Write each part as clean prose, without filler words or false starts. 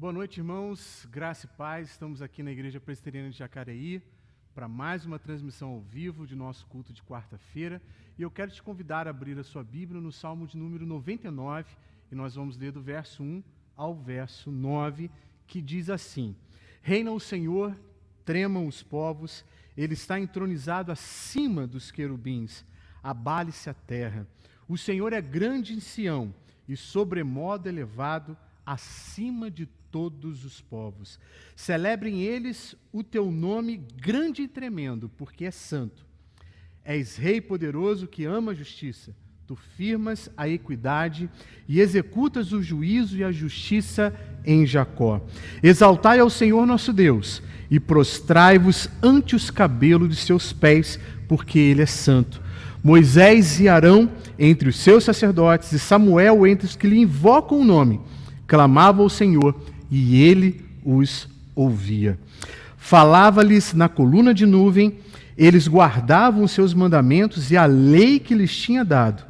Boa noite, irmãos. Graça e paz. Estamos aqui na Igreja Presbiteriana de Jacareí para mais uma transmissão ao vivo de nosso culto de quarta-feira. E eu quero te convidar a abrir a sua Bíblia no Salmo de número 99, e nós vamos ler do verso 1 ao verso 9, que diz assim: Reina o Senhor, tremam os povos, Ele está entronizado acima dos querubins, abale-se a terra. O Senhor é grande em Sião e sobremodo elevado acima de todos os povos. Celebrem eles o teu nome grande e tremendo, porque é santo. És Rei poderoso que ama a justiça. Tu firmas a equidade e executas o juízo e a justiça em Jacó. Exaltai ao Senhor nosso Deus e prostrai-vos ante os cabelos de seus pés, porque Ele é santo. Moisés e Arão entre os seus sacerdotes e Samuel entre os que lhe invocam o nome, clamavam ao Senhor e Ele os ouvia. Falava-lhes na coluna de nuvem, eles guardavam os seus mandamentos e a lei que lhes tinha dado.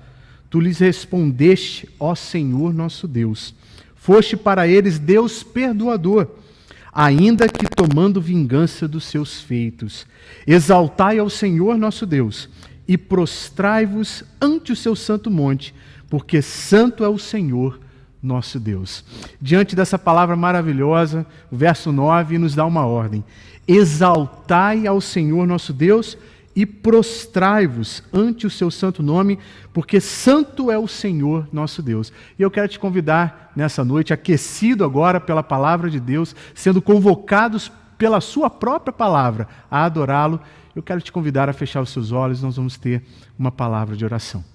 Tu lhes respondeste, ó Senhor nosso Deus. Foste para eles Deus perdoador, ainda que tomando vingança dos seus feitos. Exaltai ao Senhor nosso Deus e prostrai-vos ante o seu santo monte, porque santo é o Senhor nosso Deus. Diante dessa palavra maravilhosa, o verso 9 nos dá uma ordem: exaltai ao Senhor nosso Deus e prostrai-vos ante o seu santo nome, porque santo é o Senhor nosso Deus. E eu quero te convidar nessa noite, aquecido agora pela palavra de Deus, sendo convocados pela sua própria palavra a adorá-lo, eu quero te convidar a fechar os seus olhos. Nós vamos ter uma palavra de oração.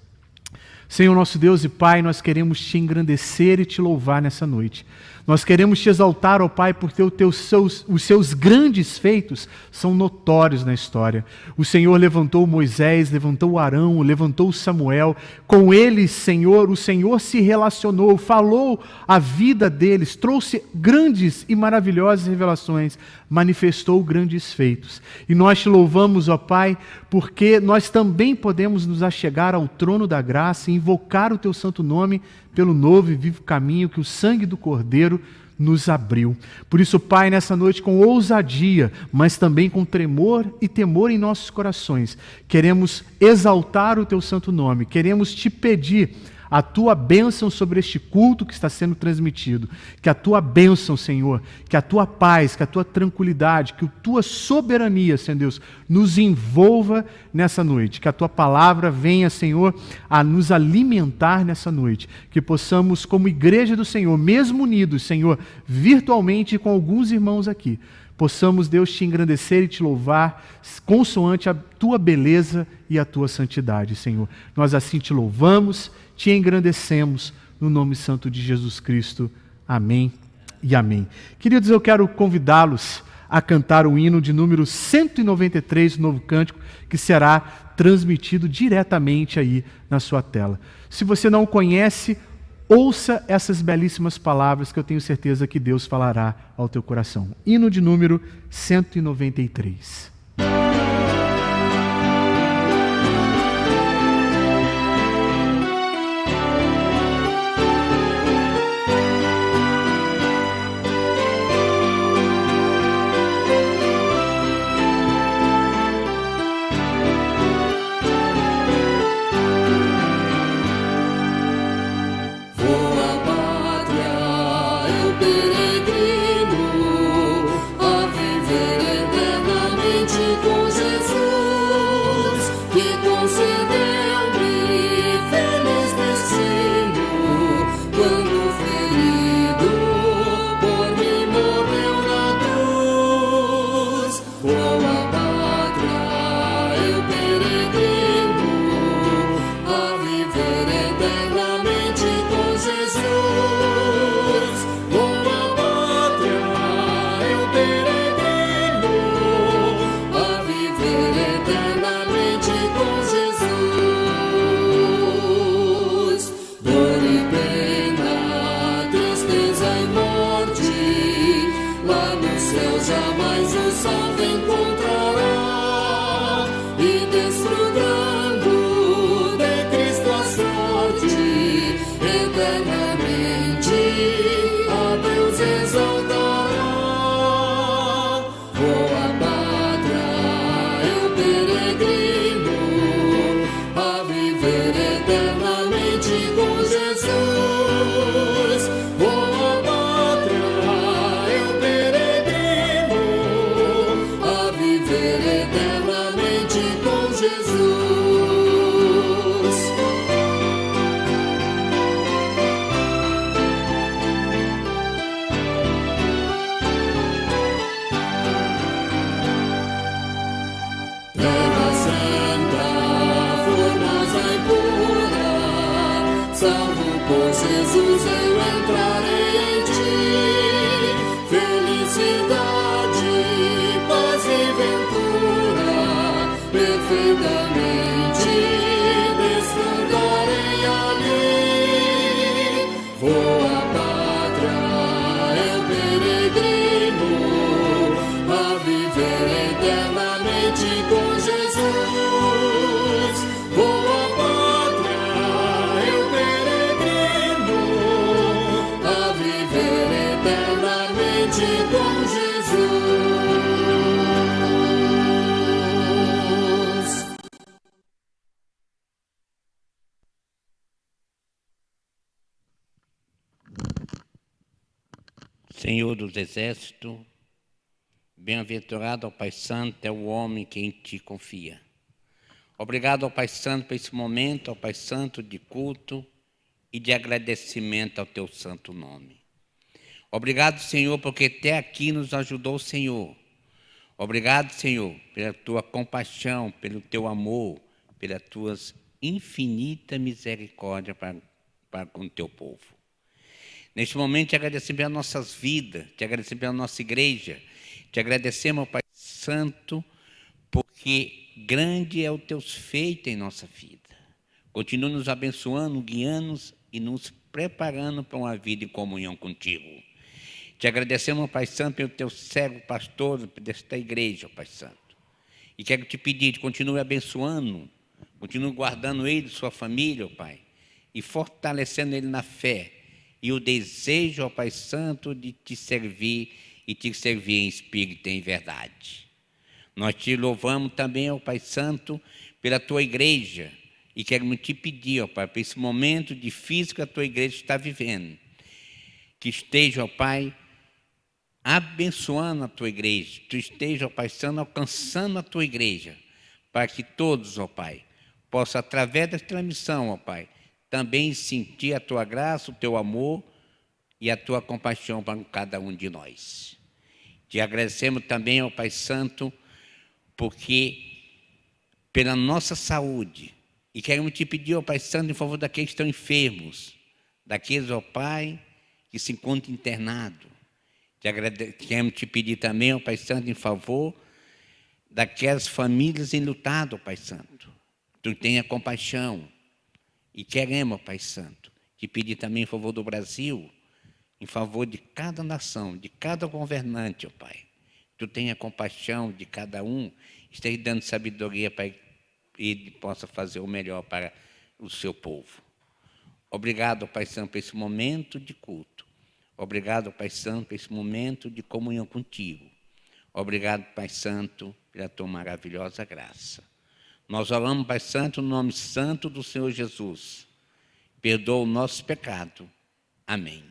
Senhor nosso Deus e Pai, nós queremos te engrandecer e te louvar nessa noite. Nós queremos te exaltar, ó Pai, porque os seus grandes feitos são notórios na história. O Senhor levantou Moisés, levantou Arão, levantou Samuel. Com eles, Senhor, o Senhor se relacionou, falou a vida deles, trouxe grandes e maravilhosas revelações, manifestou grandes feitos. E nós te louvamos, ó Pai, porque nós também podemos nos achegar ao trono da graça e invocar o teu santo nome pelo novo e vivo caminho que o sangue do Cordeiro nos abriu. Por isso, Pai, nessa noite, com ousadia, mas também com tremor e temor em nossos corações, queremos exaltar o teu santo nome, queremos te pedir a tua bênção sobre este culto que está sendo transmitido, que a tua bênção, Senhor, que a tua paz, que a tua tranquilidade, que a tua soberania, Senhor Deus, nos envolva nessa noite, que a tua palavra venha, Senhor, a nos alimentar nessa noite, que possamos, como igreja do Senhor, mesmo unidos, Senhor, virtualmente com alguns irmãos aqui, possamos, Deus, te engrandecer e te louvar, consoante a tua beleza e a tua santidade, Senhor. Nós assim te louvamos, te engrandecemos, no nome santo de Jesus Cristo. Amém e amém. Queridos, eu quero convidá-los a cantar o hino de número 193 do Novo Cântico, que será transmitido diretamente aí na sua tela. Se você não conhece, ouça essas belíssimas palavras que eu tenho certeza que Deus falará ao teu coração. Hino de número 193. Eternamente a Deus exaltar. salvo por Jesus eu entrarei em ti. Felicidade, paz e ventura, perfeitamente desfrutarei ali. Vou à pátria, eu peregrino, a viver eternamente com Jesus. Vou à pátria, eu peregrino, a viver eternamente com Jesus. Senhor dos Exércitos, bem-aventurado, ó Pai Santo, é o homem que em Ti confia. Obrigado, ó Pai Santo, por esse momento, ó Pai Santo, de culto e de agradecimento ao Teu santo nome. Obrigado, Senhor, porque até aqui nos ajudou o Senhor. Obrigado, Senhor, pela Tua compaixão, pelo Teu amor, pelas Tuas infinitas misericórdias para com o Teu povo. Neste momento, te agradecemos pelas nossas vidas, te agradecemos pela nossa igreja, te agradecemos, Pai Santo, porque grande é o Teus feitos em nossa vida. Continua nos abençoando, guiando-nos e nos preparando para uma vida em comunhão contigo. Te agradecemos, Pai Santo, pelo Teu servo pastor desta igreja, Pai Santo. E quero te pedir, continue abençoando, continue guardando ele e sua família, ó Pai, e fortalecendo ele na fé. E o desejo, ó Pai Santo, de te servir e te servir em espírito e em verdade. Nós te louvamos também, ó Pai Santo, pela Tua igreja. E queremos te pedir, ó Pai, por esse momento difícil que a Tua igreja está vivendo, que esteja, ó Pai, abençoando a Tua igreja. Tu esteja, ó Pai Santo, alcançando a Tua igreja, para que todos, ó Pai, possam, através desta transmissão, ó Pai, também sentir a Tua graça, o Teu amor e a Tua compaixão para cada um de nós. Te agradecemos também, ó Pai Santo, porque pela nossa saúde, e queremos te pedir, ó Pai Santo, em favor daqueles que estão enfermos, daqueles, ó Pai, que se encontram internados. Queremos te pedir também, ó Pai Santo, em favor daquelas famílias enlutadas, ó Pai Santo. Tu tenha compaixão. E queremos, Pai Santo, te pedir também em favor do Brasil, em favor de cada nação, de cada governante, ó Pai. Tu tenha compaixão de cada um, esteja dando sabedoria para que ele possa fazer o melhor para o seu povo. Obrigado, Pai Santo, por esse momento de culto. Obrigado, Pai Santo, por esse momento de comunhão contigo. Obrigado, Pai Santo, pela Tua maravilhosa graça. Nós oramos, Pai Santo, no nome santo do Senhor Jesus. Perdoa o nosso pecado. Amém.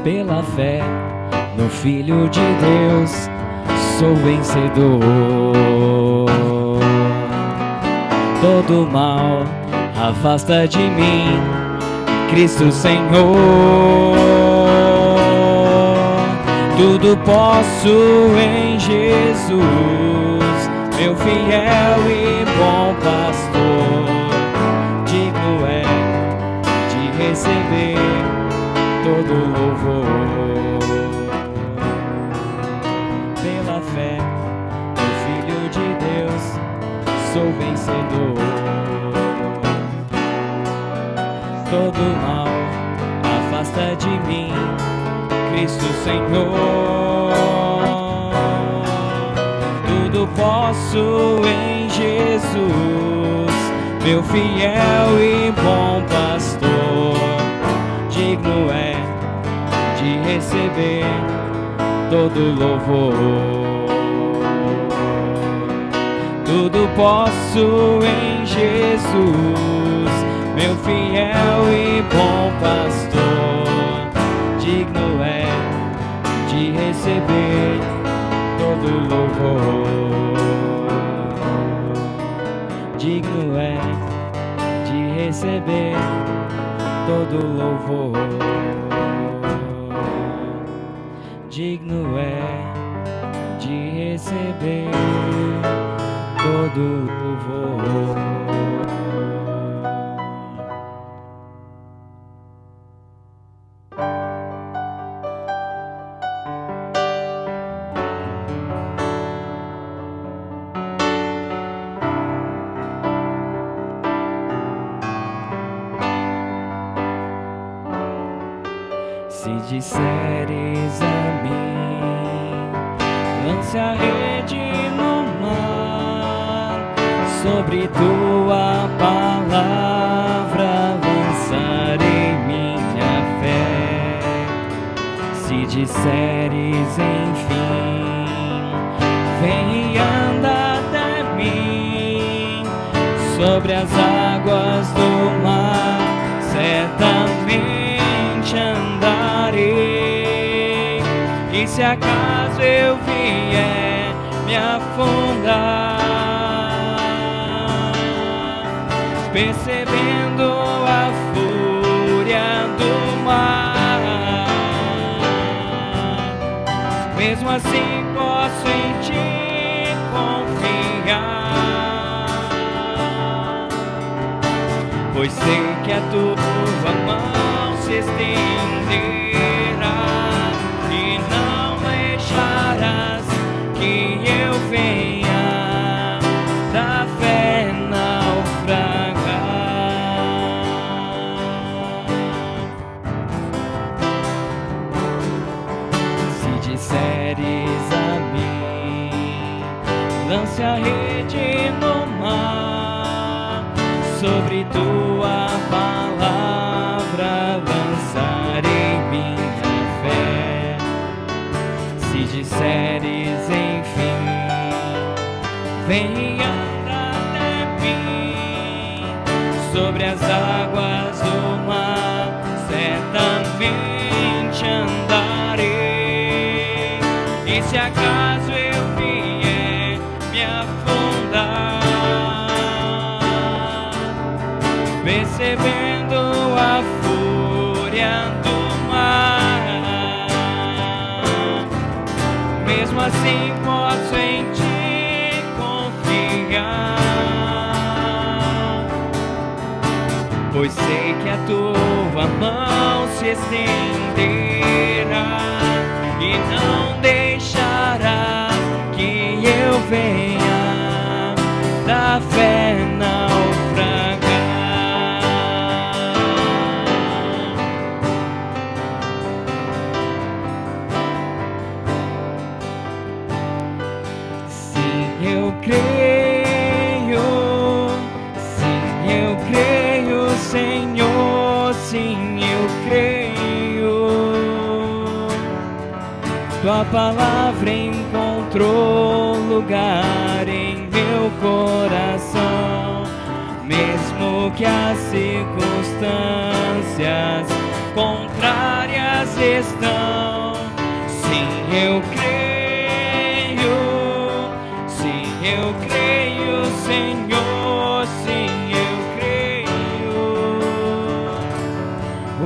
Pela fé no Filho de Deus, sou vencedor. Todo mal afasta de mim, Cristo Senhor. Tudo posso em Jesus, meu fiel e bom pastor. Digno é de receber todo louvor. Pela fé no Filho de Deus, sou vencedor. Todo mal afasta de mim, Cristo Senhor. Tudo posso em Jesus, meu fiel e bom pastor. Digno é de receber todo louvor. Tudo posso em Jesus, meu fiel e bom pastor. Digno é de receber todo louvor. digno é de receber todo louvor. Digno é de receber todo louvor. Se disseres a mim, lance a rede no mar, sobre tua palavra lançarei minha fé. Se disseres enfim, vem e anda até mim, sobre as águas do mar, certamente andarei. E se acaso eu vier me afundar, percebendo a fúria do mar, mesmo assim posso em ti confiar, pois sei que a tua mão se estenderá e não deixarás que eu venha da fé naufragar. Se disseres a mim, lance a rede no mar, sobre tua palavra lançarei minha fé. Se disseres enfim, vem e anda até mim, sobre as águas do mar, certamente andarei. E se acaso eu vier me afundar, percebendo a fúria do mar, mesmo assim posso em ti confiar, pois sei que a tua mão se estenderá e não deixará que eu venha da fé naufragar. Eu creio, Senhor, sim, eu creio. Tua palavra encontrou lugar em meu coração, mesmo que as circunstâncias contrárias estão. Sim, eu creio, Senhor, sim, eu creio.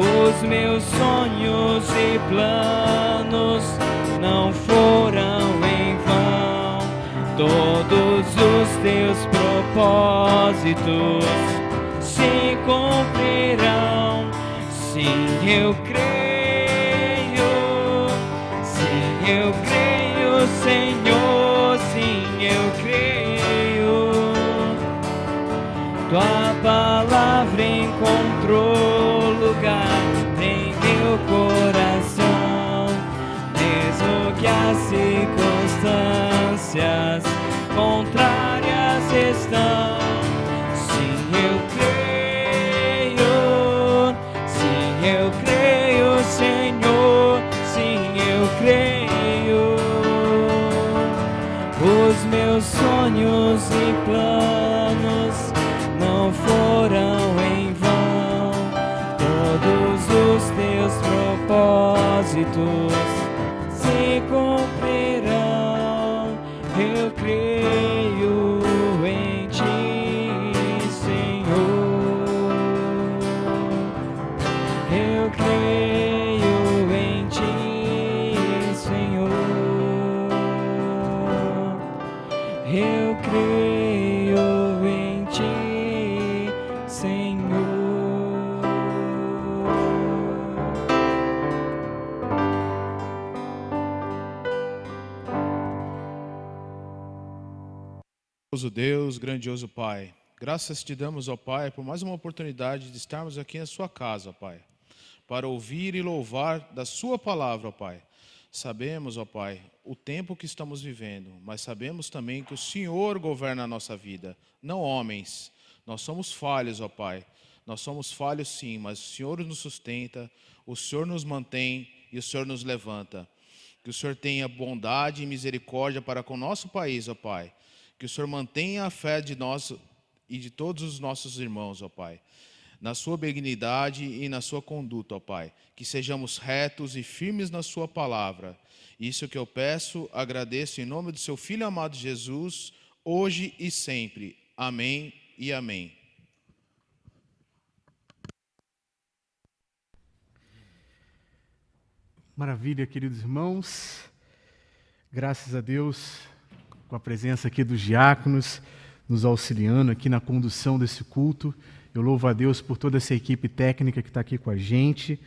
Os meus sonhos e planos não foram em vão, todos os teus propósitos se cumprirão. Sim, eu creio, Senhor, sim, eu creio. Tua palavra encontrou lugar em meu coração, mesmo que as circunstâncias contrárias estão. Sim, eu creio, Senhor, sim, eu creio. Os meus sonhos e planos não foram em vão, todos os teus propósitos se cumprirão. Eu creio em ti. ti, Senhor. Grandioso Deus, grandioso Pai, graças te damos, ó Pai, por mais uma oportunidade de estarmos aqui na sua casa, ó Pai, para ouvir e louvar da sua palavra, ó Pai. Sabemos, ó Pai, o tempo que estamos vivendo, mas sabemos também que o Senhor governa a nossa vida, não homens. Nós somos falhos, ó Pai, nós somos falhos sim, mas o Senhor nos sustenta, o Senhor nos mantém e o Senhor nos levanta. Que o Senhor tenha bondade e misericórdia para com o nosso país, ó Pai. Que o Senhor mantenha a fé de nós e de todos os nossos irmãos, ó Pai, na sua benignidade e na sua conduta, ó Pai. Que sejamos retos e firmes na sua palavra. Isso que eu peço, agradeço em nome do seu Filho amado Jesus, hoje e sempre. Amém e amém. Maravilha, queridos irmãos. Graças a Deus, com a presença aqui dos diáconos, nos auxiliando aqui na condução desse culto. Eu louvo a Deus por toda essa equipe técnica que está aqui com a gente.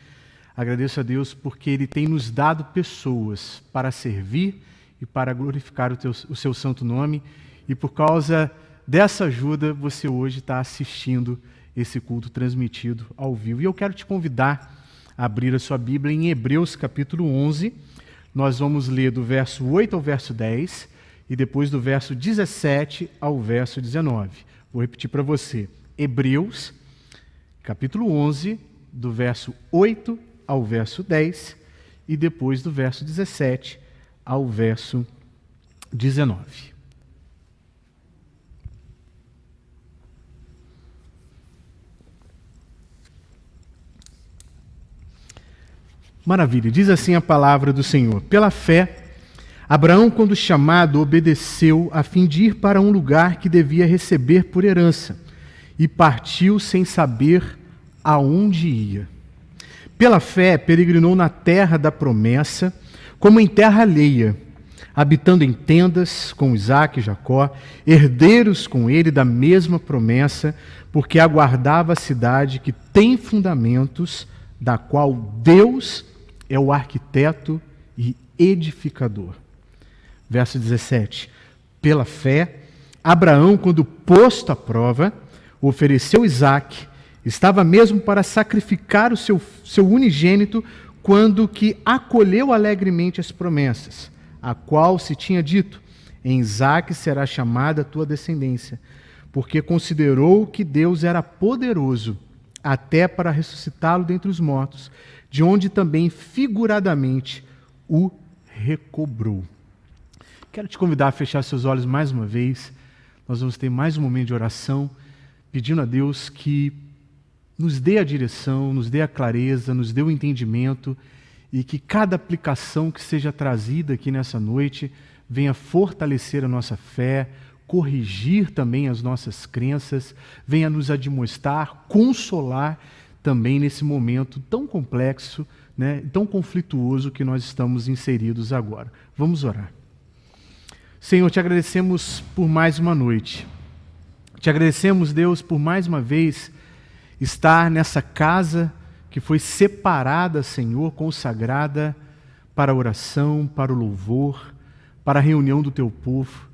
Agradeço a Deus porque Ele tem nos dado pessoas para servir e para glorificar o seu santo nome. E por causa dessa ajuda, você hoje está assistindo esse culto transmitido ao vivo. E eu quero te convidar a abrir a sua Bíblia em Hebreus capítulo 11. Nós vamos ler do verso 8 ao verso 10 e depois do verso 17 ao verso 19. Vou repetir para você. Hebreus, capítulo 11, do verso 8 ao verso 10 e depois do verso 17 ao verso 19. Maravilha, diz assim a palavra do Senhor. Pela fé, Abraão, quando chamado, obedeceu a fim de ir para um lugar que devia receber por herança e partiu sem saber aonde ia. Pela fé, peregrinou na terra da promessa, como em terra alheia, habitando em tendas com Isaque e Jacó, herdeiros com ele da mesma promessa, porque aguardava a cidade que tem fundamentos, da qual Deus é o arquiteto e edificador. Verso 17. Pela fé, Abraão, quando posto à prova, ofereceu Isaque, estava mesmo para sacrificar o seu unigênito, quando que acolheu alegremente as promessas, a qual se tinha dito: em Isaque será chamada a tua descendência, porque considerou que Deus era poderoso até para ressuscitá-lo dentre os mortos, de onde também figuradamente o recobrou. Quero te convidar a fechar seus olhos mais uma vez. Nós vamos ter mais um momento de oração, pedindo a Deus que nos dê a direção, nos dê a clareza, nos dê o entendimento e que cada aplicação que seja trazida aqui nessa noite venha fortalecer a nossa fé, corrigir também as nossas crenças, venha nos admoestar, consolar também nesse momento tão complexo, né, tão conflituoso que nós estamos inseridos agora. Vamos orar. Senhor, te agradecemos por mais uma noite. Te agradecemos, Deus, por mais uma vez estar nessa casa que foi separada, Senhor, consagrada para a oração, para o louvor, para a reunião do teu povo.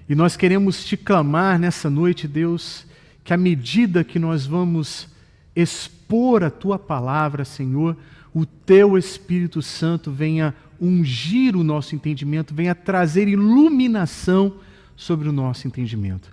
E nós queremos te clamar nessa noite, Deus, que à medida que nós vamos expor a tua palavra, Senhor, o teu Espírito Santo venha ungir o nosso entendimento, venha trazer iluminação sobre o nosso entendimento.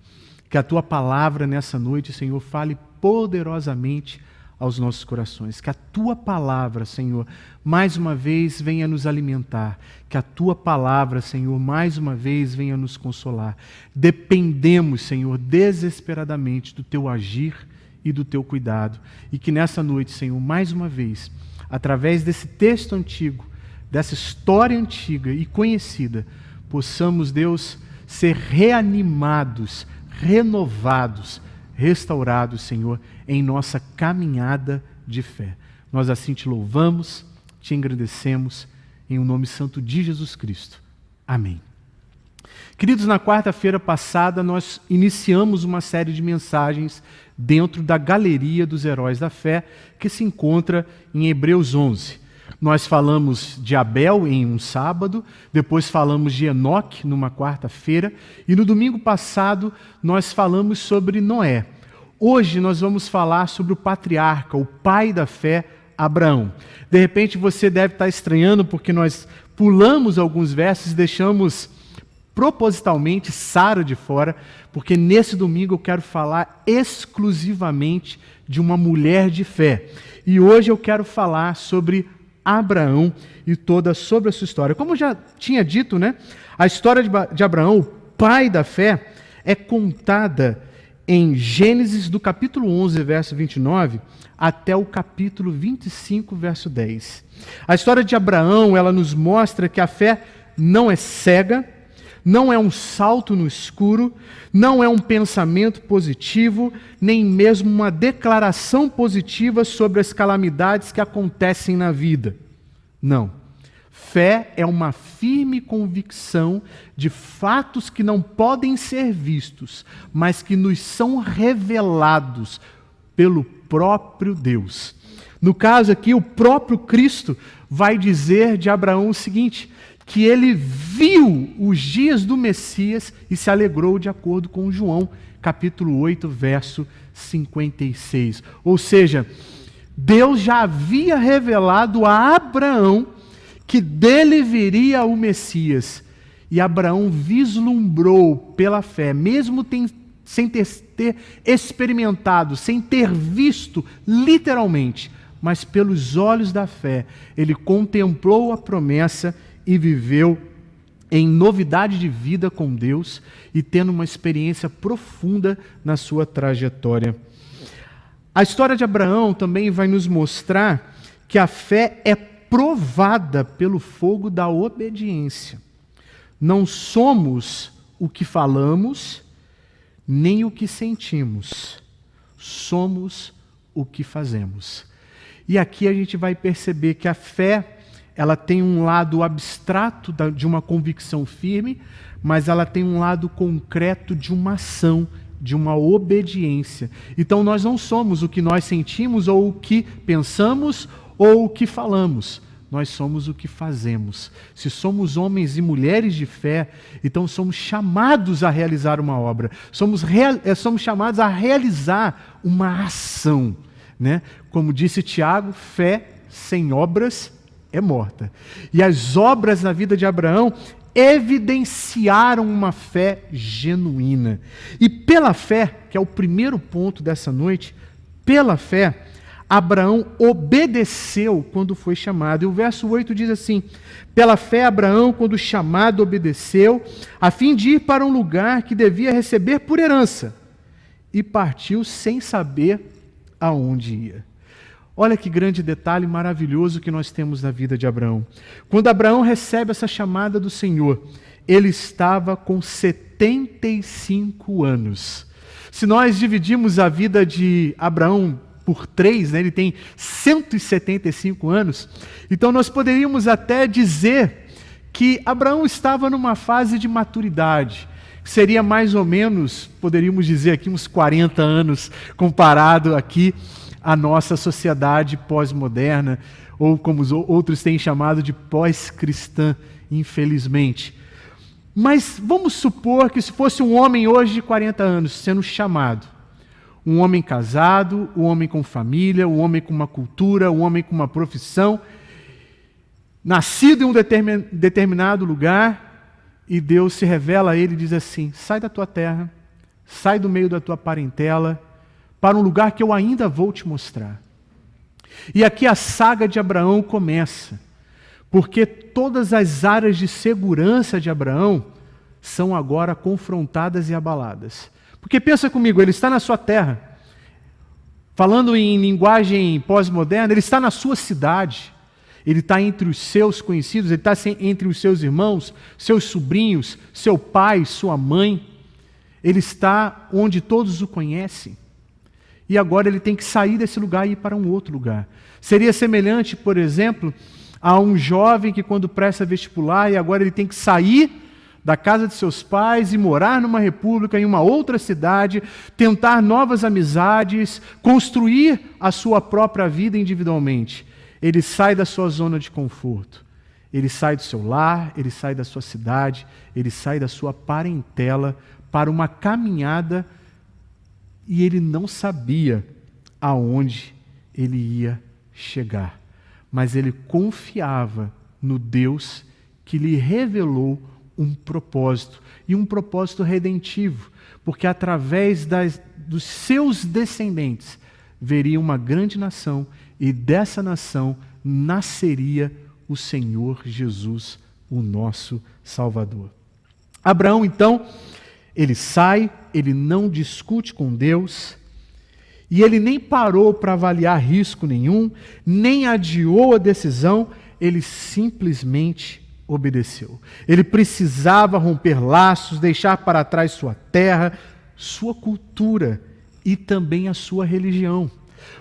Que a tua palavra nessa noite, Senhor, fale poderosamente aos nossos corações. Que a tua palavra, Senhor, mais uma vez venha nos alimentar. Que a tua palavra, Senhor, mais uma vez venha nos consolar. Dependemos, Senhor, desesperadamente do teu agir e do teu cuidado. E que nessa noite, Senhor, mais uma vez, através desse texto antigo, dessa história antiga e conhecida, possamos, Deus, ser reanimados, renovados, restaurados, Senhor, em nossa caminhada de fé. Nós assim te louvamos, te engrandecemos, em o nome santo de Jesus Cristo. Amém Queridos, na quarta-feira passada nós iniciamos uma série de mensagens dentro da galeria dos heróis da fé que se encontra em Hebreus 11. Nós falamos de Abel em um sábado, depois falamos de Enoque numa quarta-feira e no domingo passado nós falamos sobre Noé. Hoje nós vamos falar sobre o patriarca, o pai da fé, Abraão. De repente você deve estar estranhando porque nós pulamos alguns versos e deixamos propositalmente Sara de fora, porque nesse domingo eu quero falar exclusivamente de uma mulher de fé. E hoje eu quero falar sobre Abraão e toda sobre a sua história. Como eu já tinha dito, né? A história de Abraão, o pai da fé, é contada em Gênesis do capítulo 11, verso 29, até o capítulo 25, verso 10. A história de Abraão, ela nos mostra que a fé não é cega, não é um salto no escuro, não é um pensamento positivo, nem mesmo uma declaração positiva sobre as calamidades que acontecem na vida. Não. Fé é uma firme convicção de fatos que não podem ser vistos, mas que nos são revelados pelo próprio Deus. No caso aqui, o próprio Cristo vai dizer de Abraão o seguinte: que ele viu os dias do Messias e se alegrou, de acordo com João, capítulo 8, verso 56. Ou seja, Deus já havia revelado a Abraão que dele viria o Messias. E Abraão vislumbrou pela fé, mesmo sem ter experimentado, sem ter visto literalmente, mas pelos olhos da fé, ele contemplou a promessa e viveu em novidade de vida com Deus e tendo uma experiência profunda na sua trajetória. A história de Abraão também vai nos mostrar que a fé é provada pelo fogo da obediência. Não somos o que falamos, nem o que sentimos. Somos o que fazemos. E aqui a gente vai perceber que a fé, ela tem um lado abstrato de uma convicção firme, mas ela tem um lado concreto de uma ação, de uma obediência. Então nós não somos o que nós sentimos, ou o que pensamos, ou o que falamos. Nós somos o que fazemos. Se somos homens e mulheres de fé, então somos chamados a realizar uma obra. Somos chamados a realizar uma ação, né? Como disse Tiago, fé sem obras é morta. E as obras na vida de Abraão evidenciaram uma fé genuína. E pela fé, que é o primeiro ponto dessa noite, pela fé, Abraão obedeceu quando foi chamado. E o verso 8 diz assim: pela fé Abraão, quando chamado, obedeceu, a fim de ir para um lugar que devia receber por herança, e partiu sem saber aonde ia. Olha que grande detalhe maravilhoso que nós temos na vida de Abraão. Quando Abraão recebe essa chamada do Senhor, ele estava com 75 anos. Se nós dividimos a vida de Abraão por 3, né, ele tem 175 anos, então nós poderíamos até dizer que Abraão estava numa fase de maturidade, que seria mais ou menos, poderíamos dizer aqui, uns 40 anos, comparado aqui a nossa sociedade pós-moderna, ou como os outros têm chamado de pós-cristã, infelizmente. Mas vamos supor que se fosse um homem hoje de 40 anos sendo chamado, um homem casado, um homem com família, um homem com uma cultura, um homem com uma profissão, nascido em um determinado lugar, e Deus se revela a ele e diz assim: sai da tua terra, sai do meio da tua parentela, para um lugar que eu ainda vou te mostrar. E aqui a saga de Abraão começa, porque todas as áreas de segurança de Abraão são agora confrontadas e abaladas. Porque pensa comigo, ele está na sua terra, falando em linguagem pós-moderna, ele está na sua cidade, ele está entre os seus conhecidos, ele está entre os seus irmãos, seus sobrinhos, seu pai, sua mãe, ele está onde todos o conhecem. E agora ele tem que sair desse lugar e ir para um outro lugar. Seria semelhante, por exemplo, a um jovem que quando presta vestibular e agora ele tem que sair da casa de seus pais e morar numa república, em uma outra cidade, tentar novas amizades, construir a sua própria vida individualmente. Ele sai da sua zona de conforto. Ele sai do seu lar, ele sai da sua cidade, ele sai da sua parentela para uma caminhada e ele não sabia aonde ele ia chegar. Mas ele confiava no Deus que lhe revelou um propósito, e um propósito redentivo, porque através dos seus descendentes veria uma grande nação, e dessa nação nasceria o Senhor Jesus, o nosso Salvador. Abraão, então, ele sai, ele não discute com Deus, e ele nem parou para avaliar risco nenhum, nem adiou a decisão, ele simplesmente obedeceu. Ele precisava romper laços, deixar para trás sua terra, sua cultura e também a sua religião.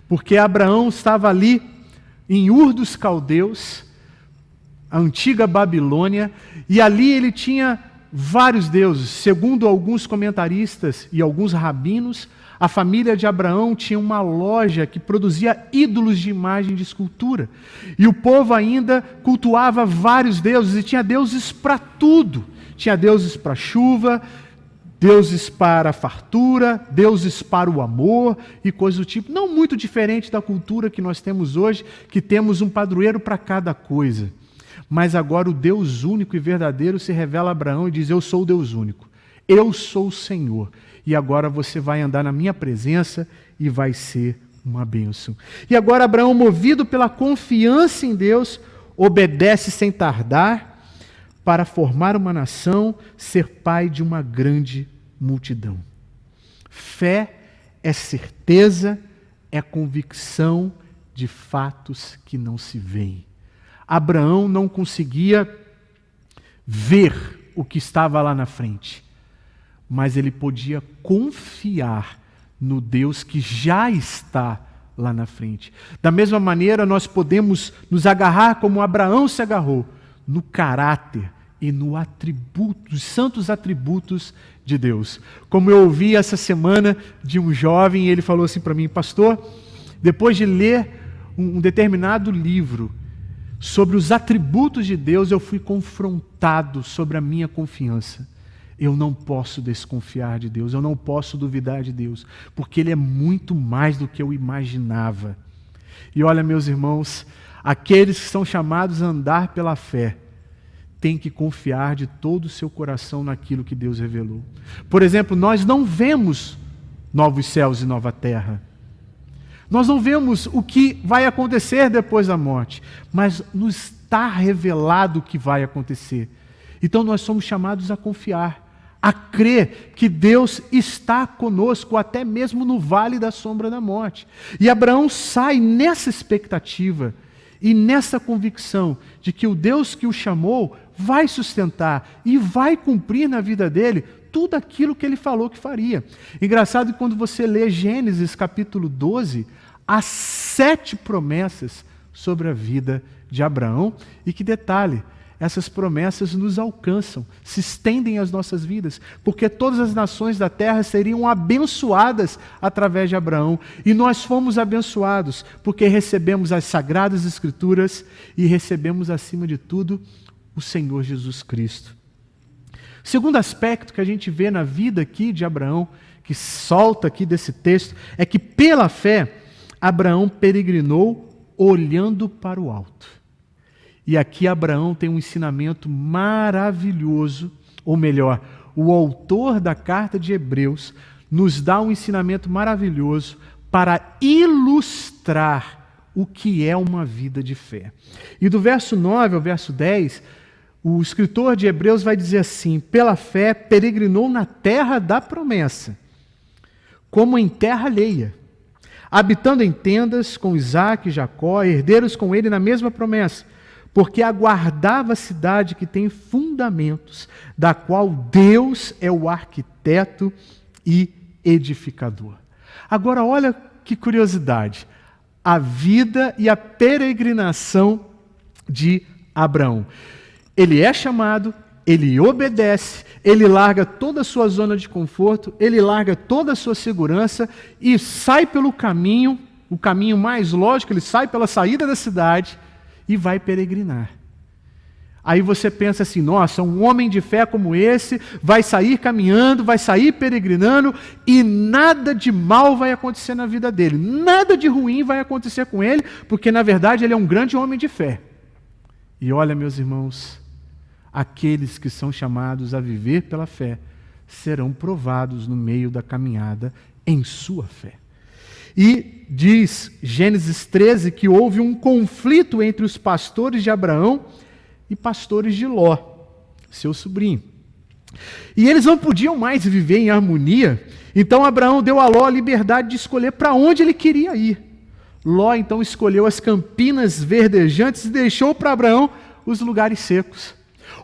Porque Abraão estava ali em Ur dos Caldeus, a antiga Babilônia, e ali ele tinha vários deuses. Segundo alguns comentaristas e alguns rabinos, a família de Abraão tinha uma loja que produzia ídolos de imagem de escultura. E o povo ainda cultuava vários deuses, e tinha deuses para tudo. Tinha deuses para a chuva, deuses para a fartura, deuses para o amor e coisas do tipo. Não muito diferente da cultura que nós temos hoje, que temos um padroeiro para cada coisa. Mas agora o Deus único e verdadeiro se revela a Abraão e diz: eu sou o Deus único, eu sou o Senhor, e agora você vai andar na minha presença e vai ser uma bênção. E agora Abraão, movido pela confiança em Deus, obedece sem tardar para formar uma nação, ser pai de uma grande multidão. Fé é certeza, é convicção de fatos que não se veem. Abraão não conseguia ver o que estava lá na frente, mas ele podia confiar no Deus que já está lá na frente. Da mesma maneira, nós podemos nos agarrar como Abraão se agarrou, no caráter e no atributo, os santos atributos de Deus. Como eu ouvi essa semana de um jovem, ele falou assim para mim: pastor, depois de ler um determinado livro sobre os atributos de Deus, eu fui confrontado sobre a minha confiança. Eu não posso desconfiar de Deus, eu não posso duvidar de Deus, porque Ele é muito mais do que eu imaginava. E olha, meus irmãos, aqueles que são chamados a andar pela fé, têm que confiar de todo o seu coração naquilo que Deus revelou. Por exemplo, nós não vemos novos céus e nova terra. Nós não vemos o que vai acontecer depois da morte, mas nos está revelado o que vai acontecer. Então nós somos chamados a confiar, a crer que Deus está conosco, até mesmo no vale da sombra da morte. E Abraão sai nessa expectativa e nessa convicção de que o Deus que o chamou vai sustentar e vai cumprir na vida dele tudo aquilo que ele falou que faria. Engraçado que quando você lê Gênesis capítulo 12, há 7 promessas sobre a vida de Abraão, e que detalhe, essas promessas nos alcançam, se estendem às nossas vidas, porque todas as nações da terra seriam abençoadas através de Abraão, e nós fomos abençoados, porque recebemos as Sagradas Escrituras e recebemos, acima de tudo, o Senhor Jesus Cristo. O segundo aspecto que a gente vê na vida aqui de Abraão, que solta aqui desse texto, é que pela fé, Abraão peregrinou olhando para o alto. E aqui Abraão tem um ensinamento maravilhoso, ou melhor, o autor da carta de Hebreus nos dá um ensinamento maravilhoso para ilustrar o que é uma vida de fé. E do verso 9 ao verso 10, o escritor de Hebreus vai dizer assim: pela fé peregrinou na terra da promessa, como em terra alheia, habitando em tendas com Isaque e Jacó, herdeiros com ele na mesma promessa, porque aguardava a cidade que tem fundamentos, da qual Deus é o arquiteto e edificador. Agora olha que curiosidade, a vida e a peregrinação de Abraão. Ele é chamado, ele obedece, ele larga toda a sua zona de conforto, ele larga toda a sua segurança e sai pelo caminho, o caminho mais lógico, ele sai pela saída da cidade e vai peregrinar. Aí você pensa assim, nossa, um homem de fé como esse vai sair caminhando, vai sair peregrinando e nada de mal vai acontecer na vida dele, nada de ruim vai acontecer com ele, porque na verdade ele é um grande homem de fé. E olha, meus irmãos, aqueles que são chamados a viver pela fé serão provados no meio da caminhada em sua fé. E diz Gênesis 13 que houve um conflito entre os pastores de Abraão e pastores de Ló, seu sobrinho. E eles não podiam mais viver em harmonia, então Abraão deu a Ló a liberdade de escolher para onde ele queria ir. Ló então escolheu as campinas verdejantes e deixou para Abraão os lugares secos.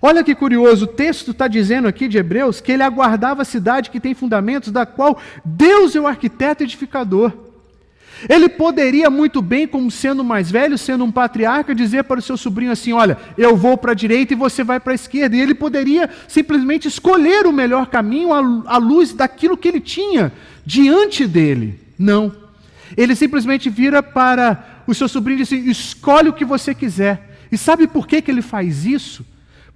Olha que curioso, o texto está dizendo aqui de Hebreus que ele aguardava a cidade que tem fundamentos, da qual Deus é o arquiteto edificador. Ele poderia muito bem, como sendo mais velho, sendo um patriarca, dizer para o seu sobrinho assim, olha, eu vou para a direita e você vai para a esquerda. E ele poderia simplesmente escolher o melhor caminho à luz daquilo que ele tinha diante dele. Não. Ele simplesmente vira para o seu sobrinho e diz assim, escolhe o que você quiser. E sabe por que ele faz isso?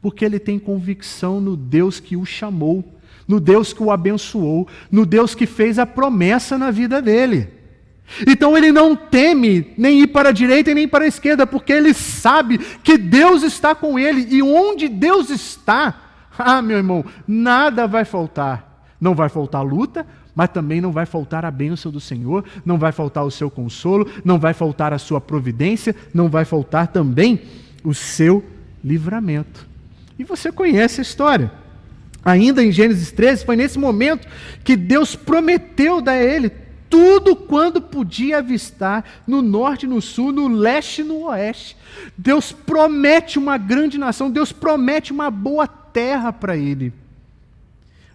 Porque ele tem convicção no Deus que o chamou, no Deus que o abençoou, no Deus que fez a promessa na vida dele. Então ele não teme nem ir para a direita e nem para a esquerda, porque ele sabe que Deus está com ele, e onde Deus está, meu irmão, nada vai faltar. Não vai faltar luta, mas também não vai faltar a bênção do Senhor, não vai faltar o seu consolo, não vai faltar a sua providência, não vai faltar também o seu livramento. E você conhece a história. Ainda em Gênesis 13, foi nesse momento que Deus prometeu dar a ele tudo quando podia avistar, no norte, no sul, no leste e no oeste. Deus promete uma grande nação, Deus promete uma boa terra para ele.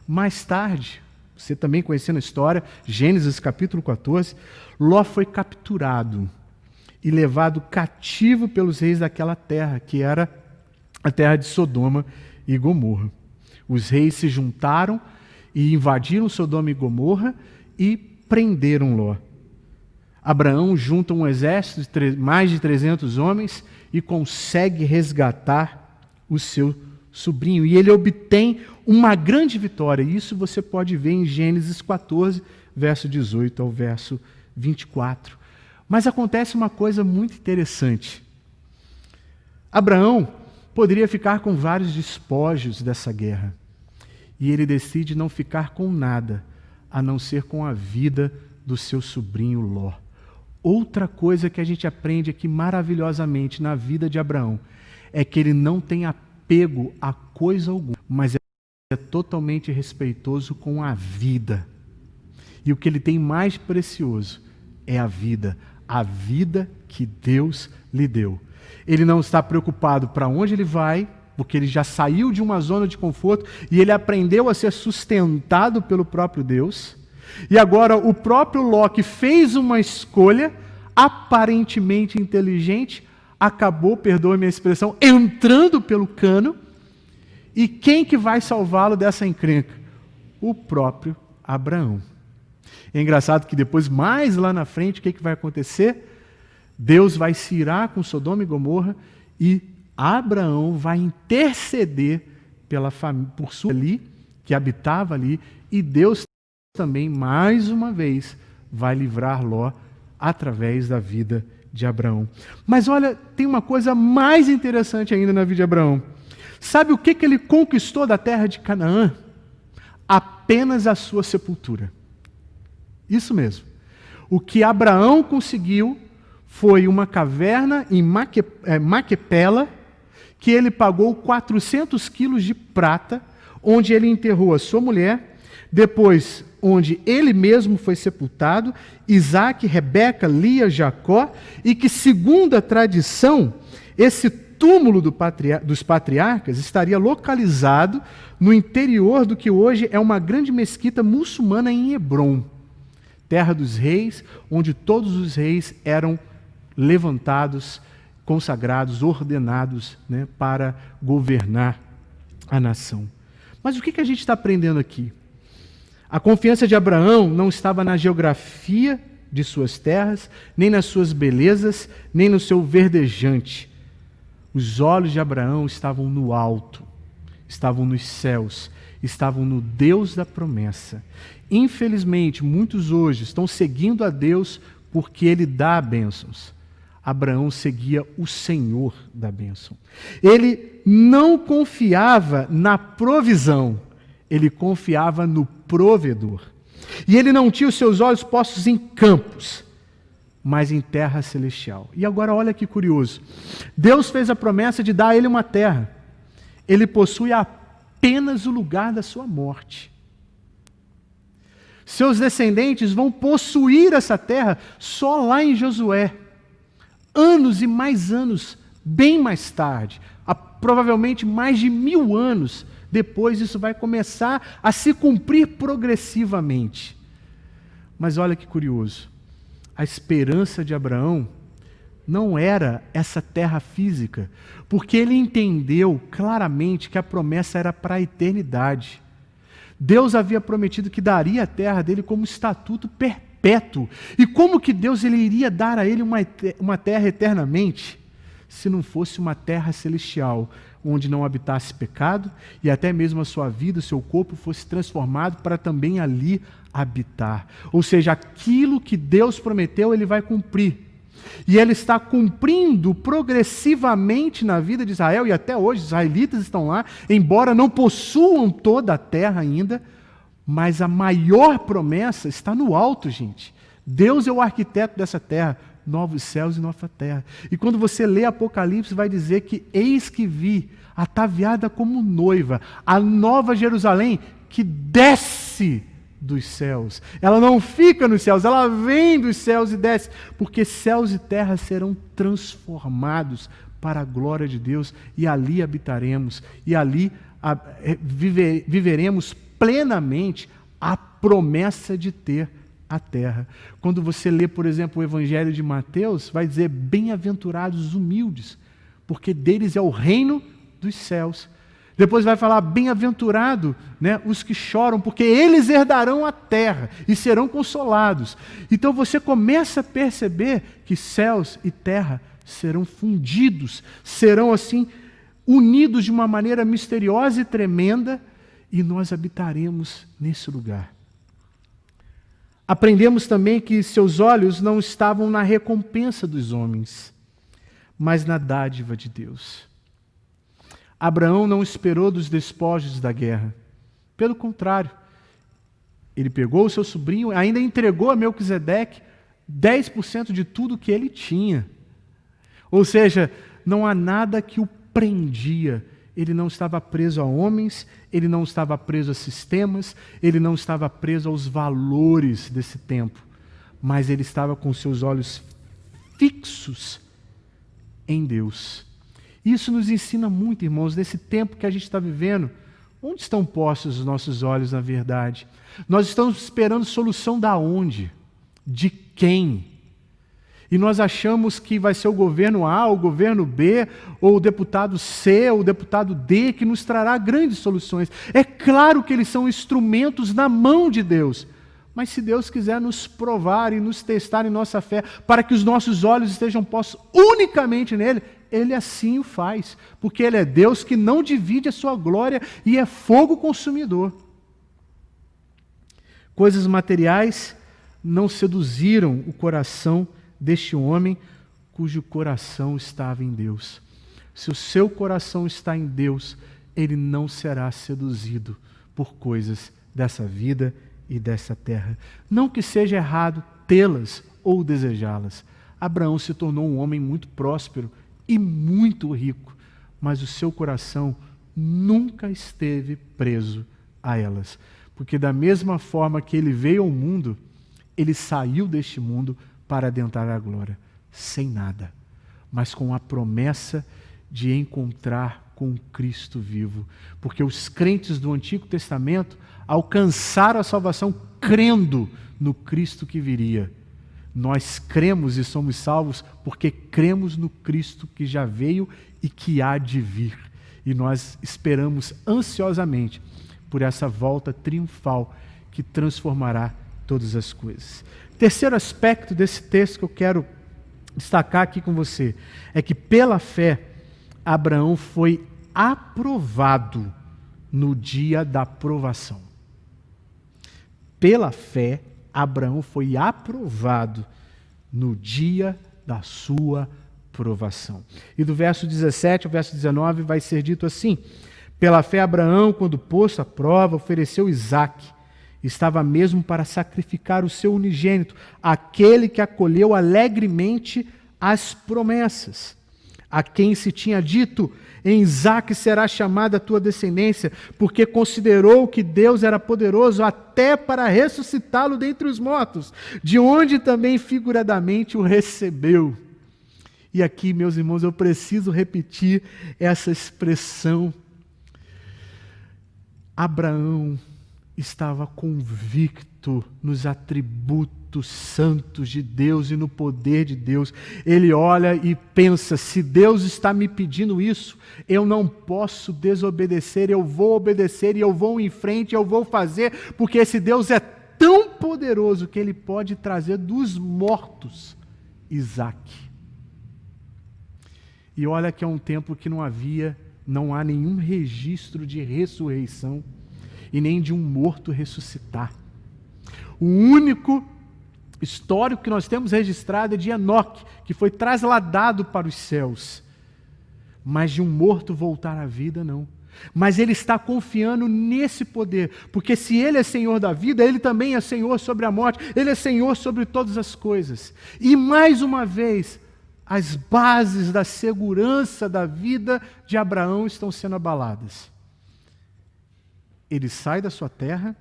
Mais tarde, você também conhecendo a história, Gênesis capítulo 14, Ló foi capturado e levado cativo pelos reis daquela terra, que era a terra de Sodoma e Gomorra. Os reis se juntaram e invadiram Sodoma e Gomorra e prenderam Ló. Abraão junta um exército de mais de 300 homens e consegue resgatar o seu sobrinho. E ele obtém uma grande vitória. Isso você pode ver em Gênesis 14, verso 18 ao verso 24. Mas acontece uma coisa muito interessante. Abraão poderia ficar com vários despojos dessa guerra. E ele decide não ficar com nada, a não ser com a vida do seu sobrinho Ló. Outra coisa que a gente aprende aqui maravilhosamente na vida de Abraão é que ele não tem apego a coisa alguma, mas é totalmente respeitoso com a vida. E o que ele tem mais precioso é a vida que Deus lhe deu. Ele não está preocupado para onde ele vai, porque ele já saiu de uma zona de conforto e ele aprendeu a ser sustentado pelo próprio Deus. E agora o próprio Ló, que fez uma escolha aparentemente inteligente, acabou, perdoe minha expressão, entrando pelo cano. E quem que vai salvá-lo dessa encrenca? O próprio Abraão. É engraçado que depois, mais lá na frente, o que vai acontecer? Deus vai se irar com Sodoma e Gomorra e Abraão vai interceder por sua ali, que habitava ali, e Deus também, mais uma vez, vai livrar Ló através da vida de Abraão. Mas olha, tem uma coisa mais interessante ainda na vida de Abraão. Sabe o que ele conquistou da terra de Canaã? Apenas a sua sepultura. Isso mesmo. O que Abraão conseguiu foi uma caverna em Maquepela, que ele pagou 400 quilos de prata, onde ele enterrou a sua mulher, depois onde ele mesmo foi sepultado, Isaac, Rebeca, Lia, Jacó, e que, segundo a tradição, esse túmulo dos patriarcas estaria localizado no interior do que hoje é uma grande mesquita muçulmana em Hebrom, terra dos reis, onde todos os reis eram levantados, consagrados, ordenados, para governar a nação. Mas o que a gente está aprendendo aqui? A confiança de Abraão não estava na geografia de suas terras, nem nas suas belezas, nem no seu verdejante. Os olhos de Abraão estavam no alto, estavam nos céus, estavam no Deus da promessa. Infelizmente, muitos hoje estão seguindo a Deus porque Ele dá bênçãos. Abraão seguia o Senhor da bênção. Ele não confiava na provisão, ele confiava no provedor. E ele não tinha os seus olhos postos em campos, mas em terra celestial. E agora olha que curioso. Deus fez a promessa de dar a ele uma terra. Ele possui apenas o lugar da sua morte. Seus descendentes vão possuir essa terra só lá em Josué. Anos e mais anos, bem mais tarde, provavelmente mais de 1000 anos depois, isso vai começar a se cumprir progressivamente. Mas olha que curioso, a esperança de Abraão não era essa terra física, porque ele entendeu claramente que a promessa era para a eternidade. Deus havia prometido que daria a terra dele como estatuto perpétuo. E como que Deus ele iria dar a ele uma terra eternamente, se não fosse uma terra celestial, onde não habitasse pecado e até mesmo a sua vida, o seu corpo fosse transformado para também ali habitar. Ou seja, aquilo que Deus prometeu, ele vai cumprir. E ele está cumprindo progressivamente na vida de Israel, e até hoje os israelitas estão lá, embora não possuam toda a terra ainda, mas a maior promessa está no alto, gente. Deus é o arquiteto dessa terra, novos céus e nova terra. E quando você lê Apocalipse, vai dizer que eis que vi, ataviada como noiva, a nova Jerusalém, que desce dos céus. Ela não fica nos céus, ela vem dos céus e desce, porque céus e terra serão transformados para a glória de Deus, e ali habitaremos, e ali viveremos plenamente a promessa de ter a terra. Quando você lê, por exemplo, o Evangelho de Mateus, vai dizer, bem-aventurados os humildes, porque deles é o reino dos céus. Depois vai falar, bem-aventurado, né, os que choram, porque eles herdarão a terra e serão consolados. Então você começa a perceber que céus e terra serão fundidos, serão assim unidos de uma maneira misteriosa e tremenda, e nós habitaremos nesse lugar. Aprendemos também que seus olhos não estavam na recompensa dos homens, mas na dádiva de Deus. Abraão não esperou dos despojos da guerra. Pelo contrário, ele pegou o seu sobrinho, ainda entregou a Melquisedeque 10% de tudo que ele tinha. Ou seja, não há nada que o prendia. Ele não estava preso a homens, ele não estava preso a sistemas, ele não estava preso aos valores desse tempo, mas ele estava com seus olhos fixos em Deus. Isso nos ensina muito, irmãos, nesse tempo que a gente está vivendo. Onde estão postos os nossos olhos na verdade? Nós estamos esperando solução da onde? De quem? E nós achamos que vai ser o governo A, o governo B, ou o deputado C, ou o deputado D, que nos trará grandes soluções. É claro que eles são instrumentos na mão de Deus. Mas se Deus quiser nos provar e nos testar em nossa fé, para que os nossos olhos estejam postos unicamente nele, Ele assim o faz. Porque Ele é Deus que não divide a sua glória e é fogo consumidor. Coisas materiais não seduziram o coração deste homem cujo coração estava em Deus. Se o seu coração está em Deus, ele não será seduzido por coisas dessa vida e dessa terra. Não que seja errado tê-las ou desejá-las. Abraão se tornou um homem muito próspero e muito rico, mas o seu coração nunca esteve preso a elas. Porque da mesma forma que ele veio ao mundo, ele saiu deste mundo para adentrar a glória, sem nada, mas com a promessa de encontrar com Cristo vivo. Porque os crentes do Antigo Testamento alcançaram a salvação crendo no Cristo que viria. Nós cremos e somos salvos porque cremos no Cristo que já veio e que há de vir. E nós esperamos ansiosamente por essa volta triunfal que transformará todas as coisas. Terceiro aspecto desse texto que eu quero destacar aqui com você é que pela fé Abraão foi aprovado no dia da provação. Pela fé Abraão foi aprovado no dia da sua provação. E do verso 17 ao verso 19 vai ser dito assim: pela fé Abraão, quando posto à prova, ofereceu Isaque. Estava mesmo para sacrificar o seu unigênito, aquele que acolheu alegremente as promessas, a quem se tinha dito: em Isaque será chamada a tua descendência, porque considerou que Deus era poderoso até para ressuscitá-lo dentre os mortos, de onde também figuradamente o recebeu. E aqui, meus irmãos, eu preciso repetir essa expressão. Abraão estava convicto nos atributos santos de Deus e no poder de Deus. Ele olha e pensa: se Deus está me pedindo isso, eu não posso desobedecer, eu vou obedecer e eu vou em frente, eu vou fazer, porque esse Deus é tão poderoso que Ele pode trazer dos mortos Isaque. E olha que é um tempo que não há nenhum registro de ressurreição e nem de um morto ressuscitar. O único histórico que nós temos registrado é de Enoque, que foi trasladado para os céus. Mas de um morto voltar à vida, não. Mas ele está confiando nesse poder, porque se ele é Senhor da vida, ele também é Senhor sobre a morte, ele é Senhor sobre todas as coisas. E mais uma vez, as bases da segurança da vida de Abraão estão sendo abaladas. Ele sai da sua terra,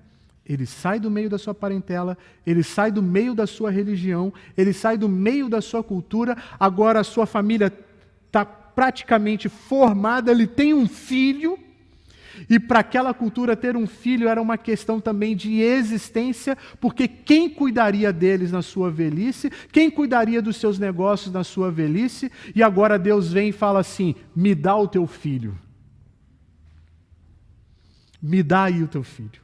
ele sai do meio da sua parentela, ele sai do meio da sua religião, ele sai do meio da sua cultura, agora a sua família está praticamente formada, ele tem um filho, e para aquela cultura ter um filho era uma questão também de existência, porque quem cuidaria deles na sua velhice, quem cuidaria dos seus negócios na sua velhice, e agora Deus vem e fala assim: me dá o teu filho. Me dá aí o teu filho.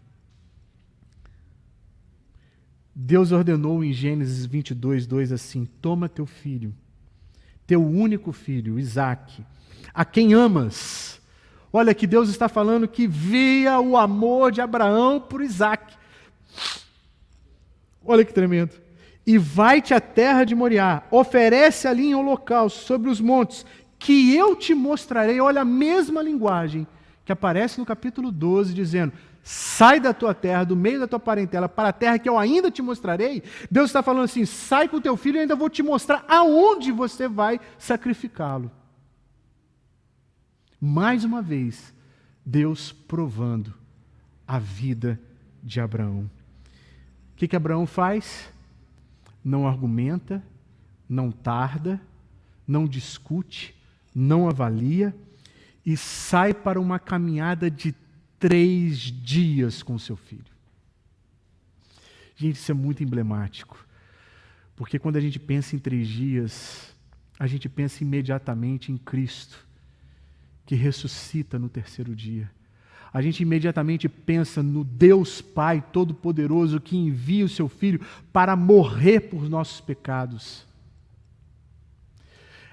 Deus ordenou em Gênesis 22:2 assim: toma teu filho, teu único filho, Isaque, a quem amas. Olha que Deus está falando que via o amor de Abraão por Isaque. Olha que tremendo. E vai-te à terra de Moriá, oferece ali em holocausto sobre os montes, que eu te mostrarei. Olha a mesma linguagem que aparece no capítulo 12, dizendo: sai da tua terra, do meio da tua parentela, para a terra que eu ainda te mostrarei. Deus está falando assim: sai com o teu filho e ainda vou te mostrar aonde você vai sacrificá-lo. Mais uma vez, Deus provando a vida de Abraão. O que Abraão faz? Não argumenta, não tarda, não discute, não avalia, e sai para uma caminhada de 3 dias com seu filho. Gente, isso é muito emblemático, porque quando a gente pensa em 3 dias, a gente pensa imediatamente em Cristo, que ressuscita no 3º dia. A gente imediatamente pensa no Deus Pai Todo-Poderoso que envia o seu Filho para morrer por nossos pecados.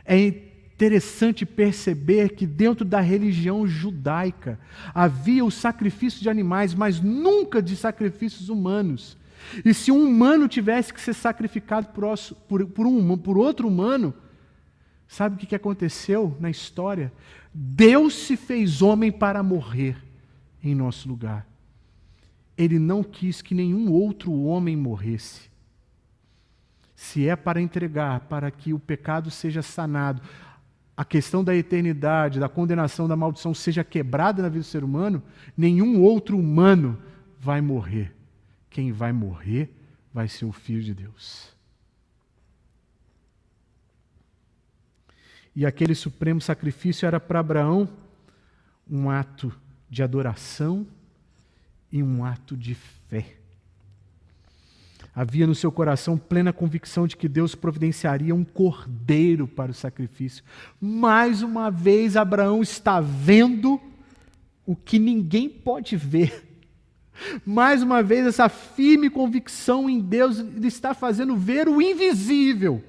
É interessante perceber que dentro da religião judaica havia o sacrifício de animais, mas nunca de sacrifícios humanos. E se um humano tivesse que ser sacrificado por outro humano, sabe o que aconteceu na história? Deus se fez homem para morrer em nosso lugar. Ele não quis que nenhum outro homem morresse. Se é para entregar, para que o pecado seja sanado, a questão da eternidade, da condenação, da maldição seja quebrada na vida do ser humano, nenhum outro humano vai morrer. Quem vai morrer vai ser o Filho de Deus. E aquele supremo sacrifício era para Abraão um ato de adoração e um ato de fé. Havia no seu coração plena convicção de que Deus providenciaria um cordeiro para o sacrifício. Mais uma vez, Abraão está vendo o que ninguém pode ver. Mais uma vez, essa firme convicção em Deus lhe está fazendo ver o invisível.